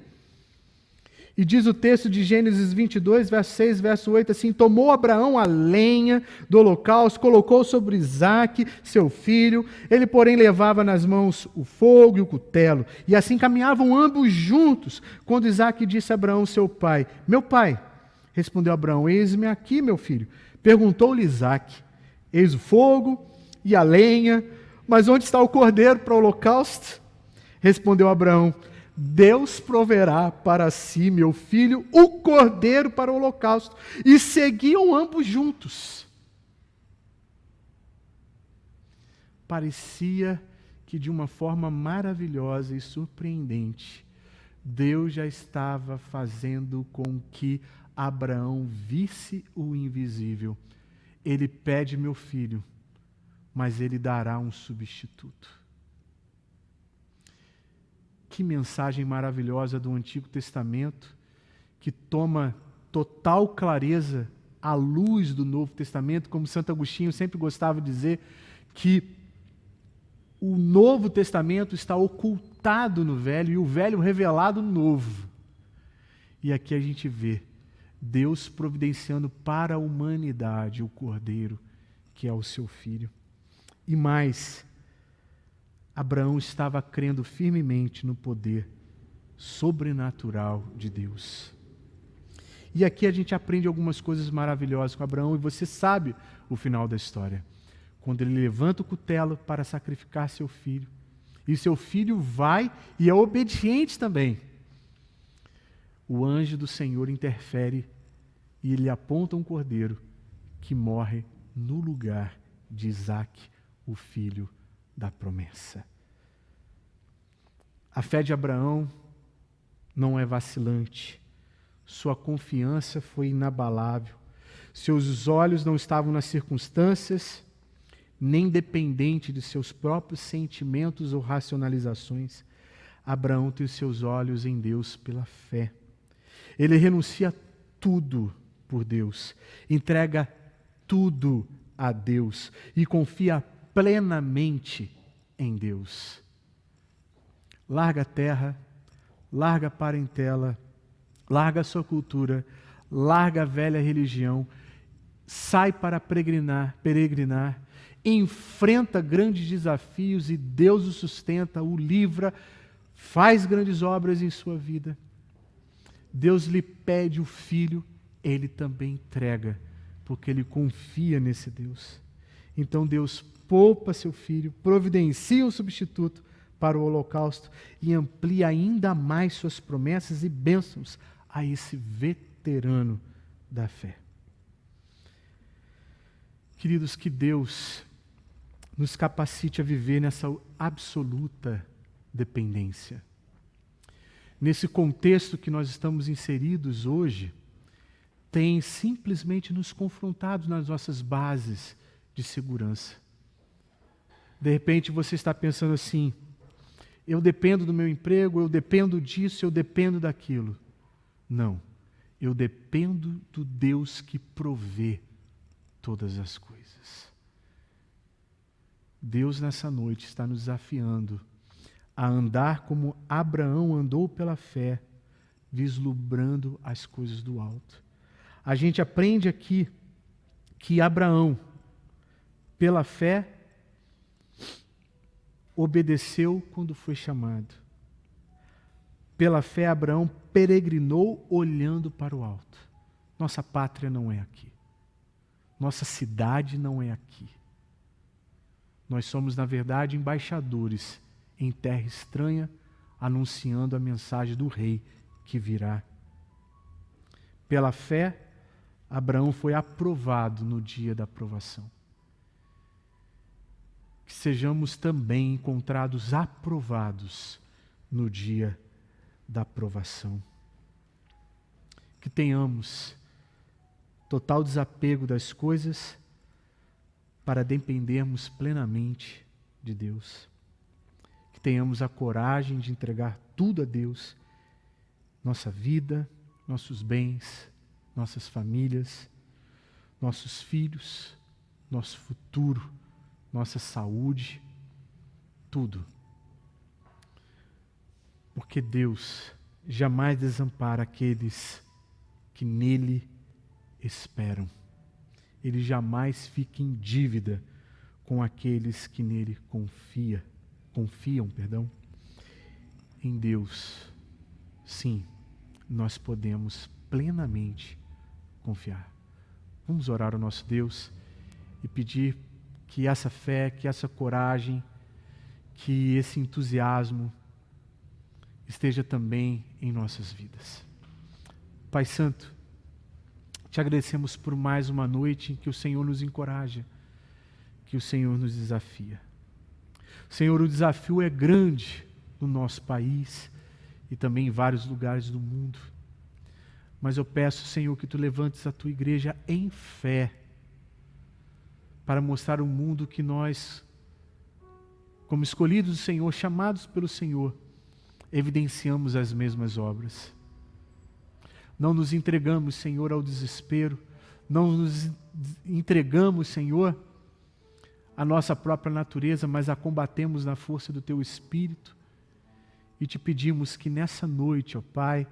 E diz o texto de Gênesis 22, verso 6, verso 8, assim: tomou Abraão a lenha do holocausto, colocou sobre Isaque, seu filho. Ele, porém, levava nas mãos o fogo e o cutelo. E assim caminhavam ambos juntos, quando Isaque disse a Abraão, seu pai: meu pai. Respondeu Abraão: eis-me aqui, meu filho. Perguntou-lhe Isaque: eis o fogo e a lenha, mas onde está o cordeiro para o holocausto? Respondeu Abraão: Deus proverá para si, meu filho, o cordeiro para o holocausto. E seguiam ambos juntos. Parecia que de uma forma maravilhosa e surpreendente, Deus já estava fazendo com que Abraão visse o invisível. Ele pede meu filho, mas ele dará um substituto. Que mensagem maravilhosa do Antigo Testamento, que toma total clareza à luz do Novo Testamento, como Santo Agostinho sempre gostava de dizer, que o Novo Testamento está ocultado no Velho e o Velho revelado no Novo. E aqui a gente vê Deus providenciando para a humanidade o Cordeiro, que é o seu Filho. E mais, Abraão estava crendo firmemente no poder sobrenatural de Deus. E aqui a gente aprende algumas coisas maravilhosas com Abraão, e você sabe o final da história. Quando ele levanta o cutelo para sacrificar seu filho, e seu filho vai e é obediente também, o anjo do Senhor interfere e ele aponta um cordeiro que morre no lugar de Isaque, o filho da promessa. A fé de Abraão não é vacilante. Sua confiança foi inabalável. Seus olhos não estavam nas circunstâncias, nem dependente de seus próprios sentimentos ou racionalizações. Abraão tem os seus olhos em Deus pela fé. Ele renuncia tudo por Deus, entrega tudo a Deus e confia plenamente em Deus. Larga a terra, larga a parentela, larga a sua cultura, larga a velha religião, sai para peregrinar, enfrenta grandes desafios e Deus o sustenta, o livra, faz grandes obras em sua vida. Deus lhe pede o filho, ele também entrega, porque ele confia nesse Deus. Então Deus poupa seu filho, providencia um substituto para o holocausto e amplia ainda mais suas promessas e bênçãos a esse veterano da fé. Queridos, que Deus nos capacite a viver nessa absoluta dependência. Nesse contexto que nós estamos inseridos hoje, tem simplesmente nos confrontado nas nossas bases de segurança. De repente você está pensando assim: eu dependo do meu emprego, eu dependo disso, eu dependo daquilo. Não, eu dependo do Deus que provê todas as coisas. Deus nessa noite está nos desafiando a andar como Abraão andou pela fé, vislumbrando as coisas do alto. A gente aprende aqui que Abraão, pela fé, obedeceu quando foi chamado. Pela fé, Abraão peregrinou olhando para o alto. Nossa pátria não é aqui. Nossa cidade não é aqui. Nós somos, na verdade, embaixadores em terra estranha, anunciando a mensagem do rei que virá. Pela fé, Abraão foi aprovado no dia da aprovação. Que sejamos também encontrados aprovados no dia da aprovação. Que tenhamos total desapego das coisas para dependermos plenamente de Deus. Que tenhamos a coragem de entregar tudo a Deus, nossa vida, nossos bens, nossas famílias, nossos filhos, nosso futuro, nossa saúde, tudo. Porque Deus jamais desampara aqueles que nele esperam. Ele jamais fica em dívida com aqueles que nele confiam. Em Deus, sim, nós podemos plenamente confiar. Vamos orar ao nosso Deus e pedir que essa fé, que essa coragem, que esse entusiasmo esteja também em nossas vidas. Pai Santo, te agradecemos por mais uma noite em que o Senhor nos encoraja, que o Senhor nos desafia. Senhor, o desafio é grande no nosso país e também em vários lugares do mundo. Mas eu peço, Senhor, que Tu levantes a Tua igreja em fé para mostrar ao mundo que nós, como escolhidos do Senhor, chamados pelo Senhor, evidenciamos as mesmas obras. Não nos entregamos, Senhor, ao desespero, não nos entregamos, Senhor, à nossa própria natureza, mas a combatemos na força do Teu Espírito. E te pedimos que nessa noite, ó Pai,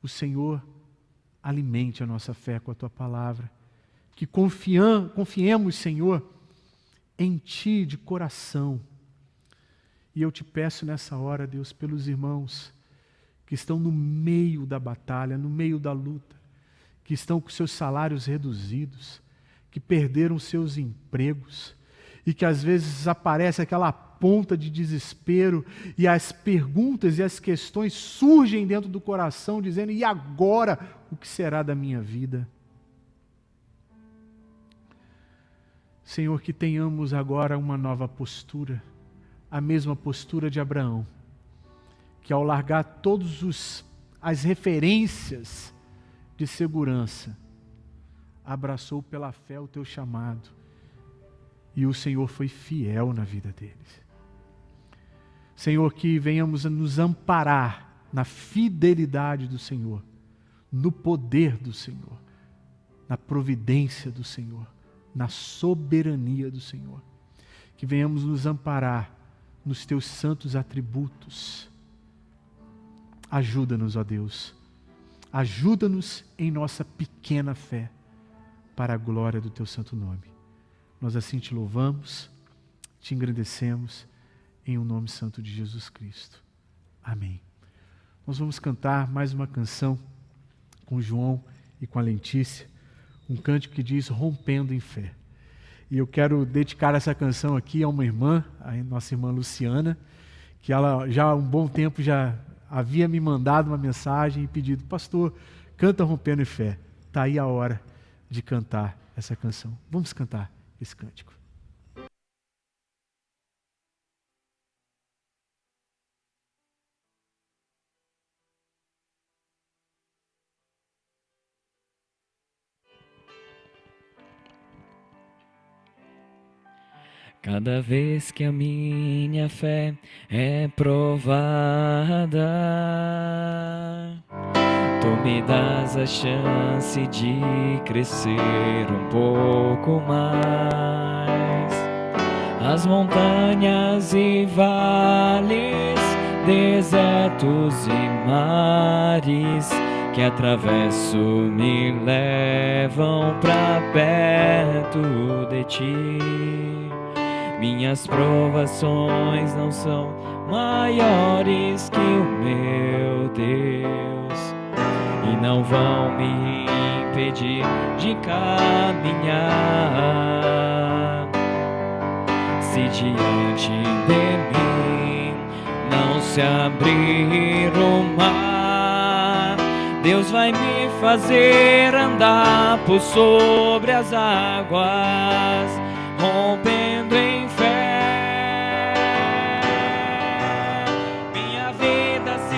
o Senhor alimente a nossa fé com a Tua palavra, que confiemos, Senhor, em Ti de coração. E eu te peço nessa hora, Deus, pelos irmãos que estão no meio da batalha, no meio da luta, que estão com seus salários reduzidos, que perderam seus empregos e que às vezes aparece aquela ponta de desespero e as perguntas e as questões surgem dentro do coração dizendo: e agora o que será da minha vida? Senhor, que tenhamos agora uma nova postura, a mesma postura de Abraão, que ao largar todas as referências de segurança, abraçou pela fé o Teu chamado, e o Senhor foi fiel na vida deles. Senhor, que venhamos a nos amparar na fidelidade do Senhor, no poder do Senhor, na providência do Senhor, na soberania do Senhor. Que venhamos nos amparar nos Teus santos atributos. Ajuda-nos, ó Deus. Ajuda-nos em nossa pequena fé, para a glória do Teu santo nome. Nós assim Te louvamos, Te engrandecemos, em o nome santo de Jesus Cristo. Amém. Nós vamos cantar mais uma canção com o João e com a Lentícia, um cântico que diz Rompendo em Fé. E eu quero dedicar essa canção aqui a uma irmã, a nossa irmã Luciana, que ela já há um bom tempo já havia me mandado uma mensagem e pedido: pastor, canta Rompendo em Fé. Está aí a hora de cantar essa canção. Vamos cantar esse cântico. Cada vez que a minha fé é provada, Tu me dás a chance de crescer um pouco mais. As montanhas e vales, desertos e mares que atravesso me levam pra perto de Ti. Minhas provações não são maiores que o meu Deus e não vão me impedir de caminhar. Se diante de mim não se abrir o mar, Deus vai me fazer andar por sobre as águas, rompendo em fé. Minha vida se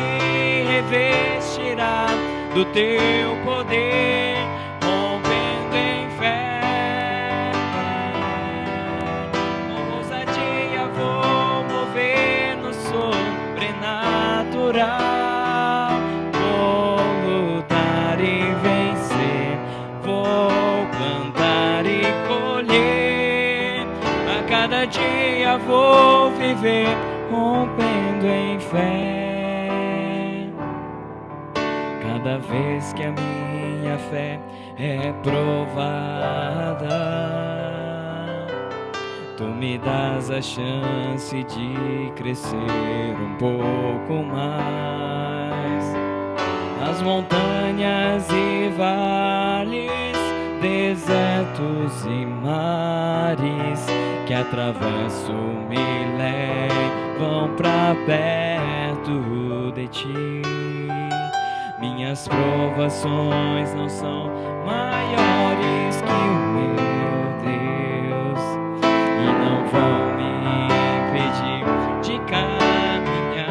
revestirá do Teu poder, rompendo em fé. Com ousadia vou mover nos natural. Vou lutar e vencer, vou plantar e colher. A cada dia vou viver rompendo em fé. Cada vez que a minha fé é provada, tu me dás a chance de crescer um pouco mais. As montanhas e vales, desertos e mares que atravesso me levam pra perto de ti. Minhas provações não são maiores que o meu Deus e não vão me impedir de caminhar.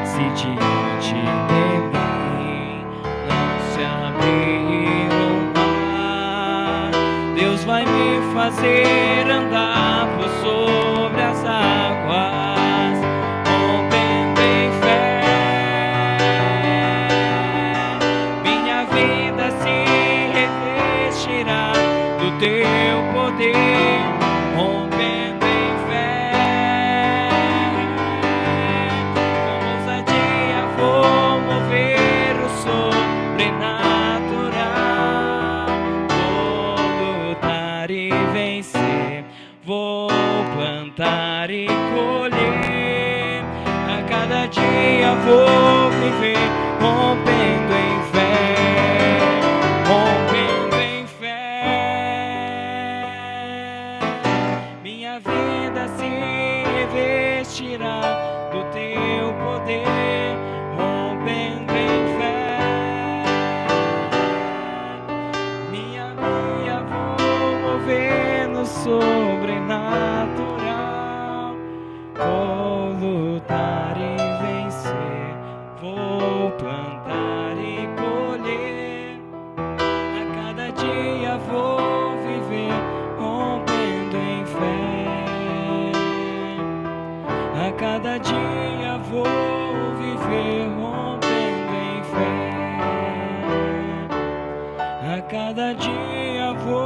Se diante de mim não se abrir o mar, Deus vai me fazer andar por sobre as águas, rompendo em fé. Minha vida se revestirá do teu poder, rompendo em fé. Com ousadia vou mover o sobrenatural. Vou lutar e vencer, vou plantar e colher. A cada dia vou viver rompendo em fé, rompendo em fé. Minha vida se revestirá do teu poder, rompendo em fé. Minha via vou mover no sobrenatural. Vou lutar e vencer, vou plantar e colher. A cada dia vou viver rompendo em fé. A cada dia vou viver rompendo em fé. A cada dia vou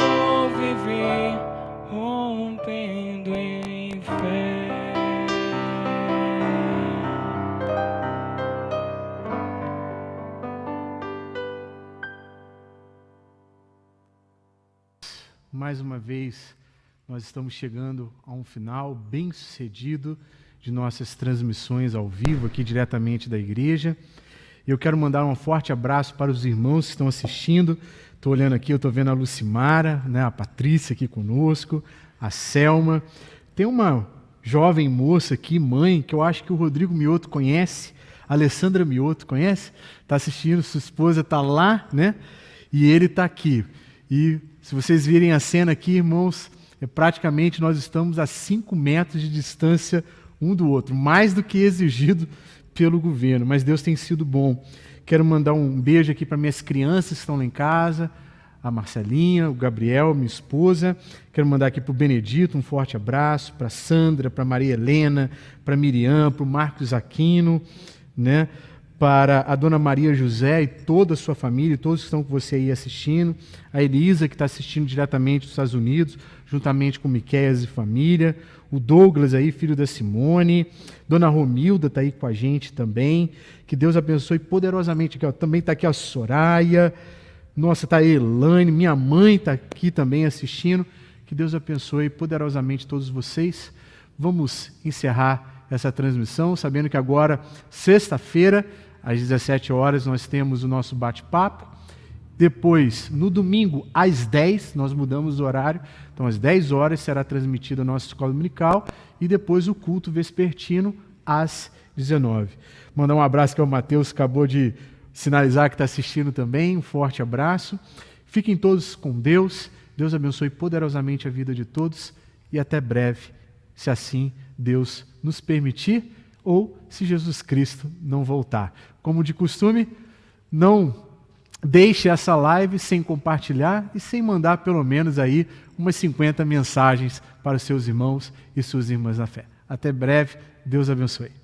viver rompendo em fé. Mais uma vez, nós estamos chegando a um final bem sucedido de nossas transmissões ao vivo aqui diretamente da igreja. Eu quero mandar um forte abraço para os irmãos que estão assistindo. Estou olhando aqui, eu estou vendo a Lucimara, né, a Patrícia aqui conosco, a Selma. Tem uma jovem moça aqui, mãe, que eu acho que o Rodrigo Mioto conhece, a Alessandra Mioto conhece, está assistindo, sua esposa está lá, né? E ele está aqui. E se vocês virem a cena aqui, irmãos, praticamente nós estamos a 5 metros de distância um do outro, mais do que exigido pelo governo, mas Deus tem sido bom. Quero mandar um beijo aqui para minhas crianças que estão lá em casa, a Marcelinha, o Gabriel, minha esposa. Quero mandar aqui para o Benedito um forte abraço, para a Sandra, para a Maria Helena, para a Miriam, para o Marcos Aquino, né? Para a Dona Maria José e toda a sua família, todos que estão com você aí assistindo, a Elisa, que está assistindo diretamente dos Estados Unidos, juntamente com Miqueias e família, o Douglas aí, filho da Simone, Dona Romilda está aí com a gente também, que Deus abençoe poderosamente, aqui, ó, também está aqui a Soraya, nossa, está a Elaine, minha mãe está aqui também assistindo, que Deus abençoe poderosamente todos vocês. Vamos encerrar essa transmissão, sabendo que agora, sexta-feira, às 17 horas, nós temos o nosso bate-papo. Depois, no domingo, às 10, nós mudamos o horário. Então, às 10 horas será transmitida a nossa escola dominical e depois o culto vespertino às 19. Mandar um abraço que o Matheus acabou de sinalizar que está assistindo também. Um forte abraço. Fiquem todos com Deus. Deus abençoe poderosamente a vida de todos e até breve, se assim Deus nos permitir ou se Jesus Cristo não voltar. Como de costume, não deixe essa live sem compartilhar e sem mandar pelo menos aí umas 50 mensagens para os seus irmãos e suas irmãs na fé. Até breve. Deus abençoe.